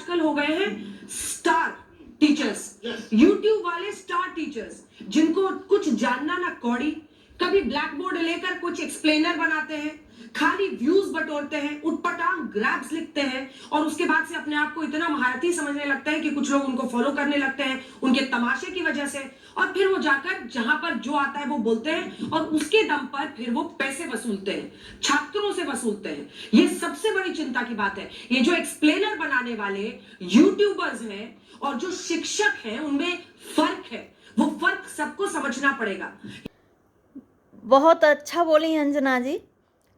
आजकल हो गए हैं स्टार टीचर्स, यूट्यूब वाले स्टार टीचर्स, जिनको कुछ जानना ना कौड़ी, कभी ब्लैक बोर्ड लेकर कुछ एक्सप्लेनर बनाते हैं, खाली व्यूज बटोरते हैं, उटपटांग ग्रैब्स लिखते हैं और उसके बाद से अपने आप को इतना महारथी समझने लगते हैं कि कुछ लोग उनको फॉलो करने लगते हैं उनके तमाशे की वजह से, और फिर वो जाकर जहां पर जो आता है वो बोलते हैं और उसके दम पर फिर वो पैसे वसूलते हैं, छात्रों से वसूलते हैं। ये सबसे बड़ी चिंता की बात है। ये जो एक्सप्लेनर बनाने वाले यूट्यूबर्स हैं और जो शिक्षक हैं, उनमें फर्क है। वो फर्क सबको समझना पड़ेगा। बहुत अच्छा बोली अंजना जी,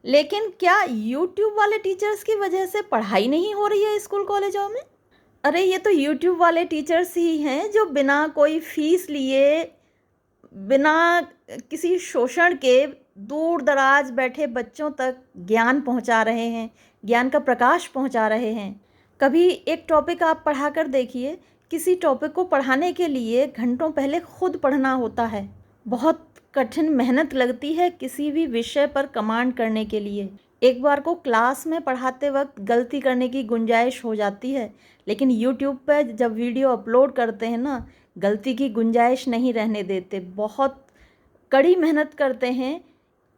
लेकिन क्या यूट्यूब वाले टीचर्स की वजह से पढ़ाई नहीं हो रही है स्कूल कॉलेजों में? अरे ये तो यूट्यूब वाले टीचर्स ही हैं जो बिना कोई फीस लिए, बिना किसी शोषण के दूर दराज बैठे बच्चों तक ज्ञान पहुंचा रहे हैं, ज्ञान का प्रकाश पहुंचा रहे हैं। कभी एक टॉपिक आप पढ़ा कर देखिए, किसी टॉपिक को पढ़ाने के लिए घंटों पहले खुद पढ़ना होता है। बहुत कठिन मेहनत लगती है किसी भी विषय पर कमांड करने के लिए। एक बार को क्लास में पढ़ाते वक्त गलती करने की गुंजाइश हो जाती है, लेकिन यूट्यूब पर जब वीडियो अपलोड करते हैं ना, गलती की गुंजाइश नहीं रहने देते। बहुत कड़ी मेहनत करते हैं,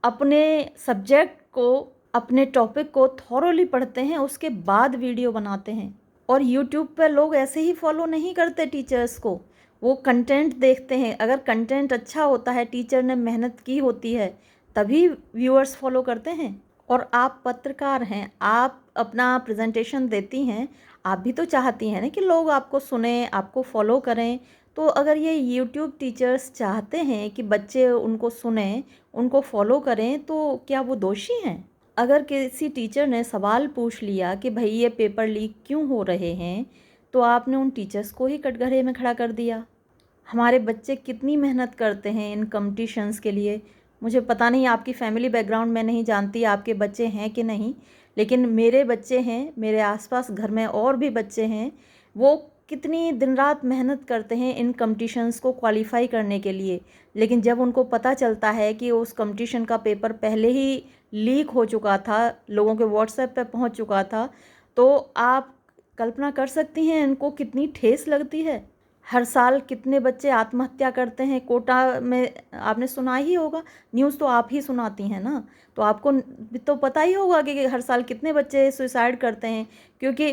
अपने सब्जेक्ट को, अपने टॉपिक को थॉरोली पढ़ते हैं, उसके बाद वीडियो बनाते हैं। और यूट्यूब पर लोग ऐसे ही फॉलो नहीं करते टीचर्स को, वो कंटेंट देखते हैं। अगर कंटेंट अच्छा होता है, टीचर ने मेहनत की होती है, तभी व्यूअर्स फॉलो करते हैं। और आप पत्रकार हैं, आप अपना प्रेजेंटेशन देती हैं, आप भी तो चाहती हैं ना कि लोग आपको सुने, आपको फॉलो करें। तो अगर ये यूट्यूब टीचर्स चाहते हैं कि बच्चे उनको सुने, उनको फॉलो करें, तो क्या वो दोषी हैं? अगर किसी टीचर ने सवाल पूछ लिया कि भाई ये पेपर लीक क्यों हो रहे हैं, तो आपने उन टीचर्स को ही कटघरे में खड़ा कर दिया। हमारे बच्चे कितनी मेहनत करते हैं इन कॉम्पिटिशन्स के लिए। मुझे पता नहीं, आपकी फैमिली बैकग्राउंड मैं नहीं जानती, आपके बच्चे हैं कि नहीं, लेकिन मेरे बच्चे हैं, मेरे आसपास घर में और भी बच्चे हैं। वो कितनी दिन रात मेहनत करते हैं इन कॉम्पिटिशन्स को क्वालिफाई करने के लिए, लेकिन जब उनको पता चलता है कि उस कॉम्पिटिशन का पेपर पहले ही लीक हो चुका था, लोगों के व्हाट्सएप पे पहुंच चुका था, तो आप कल्पना कर सकती हैं इनको कितनी ठेस लगती है। हर साल कितने बच्चे आत्महत्या करते हैं कोटा में, आपने सुना ही होगा, न्यूज़ तो आप ही सुनाती हैं ना, तो आपको भी तो पता ही होगा कि हर साल कितने बच्चे सुसाइड करते हैं, क्योंकि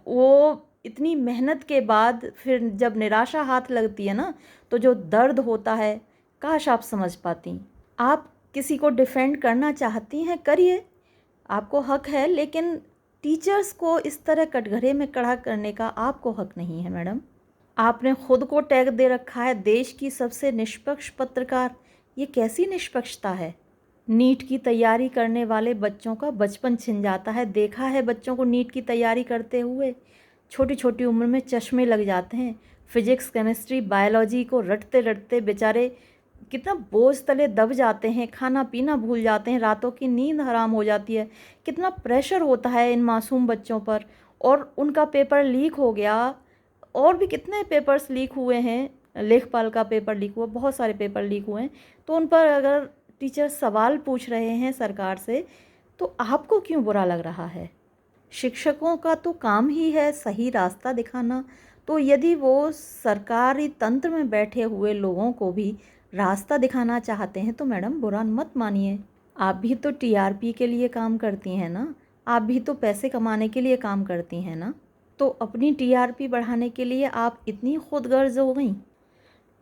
वो इतनी मेहनत के बाद फिर जब निराशा हाथ लगती है ना, तो जो दर्द होता है, काश आप समझ पाती। आप किसी को डिफेंड करना चाहती हैं, करिए, आपको हक है, लेकिन टीचर्स को इस तरह कटघरे में खड़ा करने का आपको हक नहीं है मैडम। आपने खुद को टैग दे रखा है देश की सबसे निष्पक्ष पत्रकार। ये कैसी निष्पक्षता है? नीट की तैयारी करने वाले बच्चों का बचपन छिन जाता है। देखा है बच्चों को नीट की तैयारी करते हुए, छोटी छोटी उम्र में चश्मे लग जाते हैं। फिजिक्स, केमिस्ट्री, बायोलॉजी को रटते रटते बेचारे कितना बोझ तले दब जाते हैं, खाना पीना भूल जाते हैं, रातों की नींद हराम हो जाती है। कितना प्रेशर होता है इन मासूम बच्चों पर, और उनका पेपर लीक हो गया। और भी कितने पेपर्स लीक हुए हैं, लेखपाल का पेपर लीक हुआ, बहुत सारे पेपर लीक हुए हैं। तो उन पर अगर टीचर सवाल पूछ रहे हैं सरकार से, तो आपको क्यों बुरा लग रहा है? शिक्षकों का तो काम ही है सही रास्ता दिखाना। तो यदि वो सरकारी तंत्र में बैठे हुए लोगों को भी रास्ता दिखाना चाहते हैं, तो मैडम बुरा मत मानिए। आप भी तो टीआरपी के लिए काम करती हैं ना, आप भी तो पैसे कमाने के लिए काम करती हैं ना, तो अपनी टीआरपी बढ़ाने के लिए आप इतनी खुदगर्ज हो गई।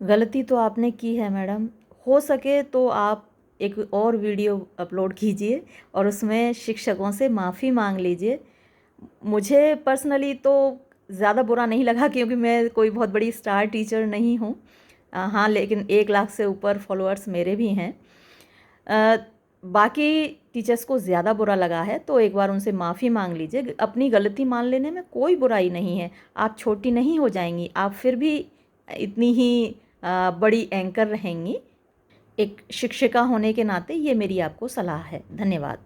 गलती तो आपने की है मैडम। हो सके तो आप एक और वीडियो अपलोड कीजिए और उसमें शिक्षकों से माफ़ी मांग लीजिए। मुझे पर्सनली तो ज़्यादा बुरा नहीं लगा, क्योंकि मैं कोई बहुत बड़ी स्टार टीचर नहीं हूँ। हाँ, लेकिन 1 लाख से ऊपर फॉलोअर्स मेरे भी हैं। बाकी टीचर्स को ज़्यादा बुरा लगा है तो एक बार उनसे माफ़ी मांग लीजिए। अपनी गलती मान लेने में कोई बुराई नहीं है। आप छोटी नहीं हो जाएंगी, आप फिर भी इतनी ही बड़ी एंकर रहेंगी। एक शिक्षिका होने के नाते ये मेरी आपको सलाह है। धन्यवाद।